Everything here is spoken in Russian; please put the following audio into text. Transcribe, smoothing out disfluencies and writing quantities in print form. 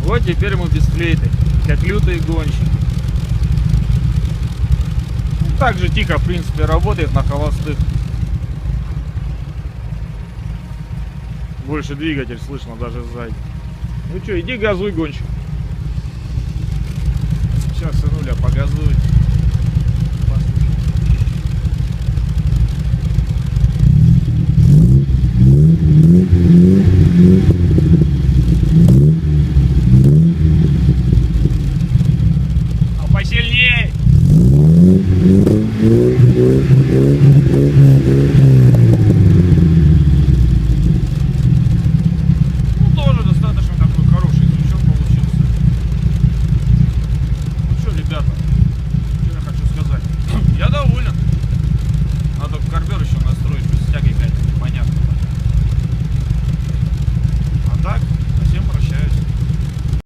Вот теперь мы без флейты, как лютые гонщики. Так же тихо, в принципе, работает на холостых. Больше двигатель слышно даже сзади. Ну что, иди газуй, гонщик. Сейчас сынуля погазует. Послушай.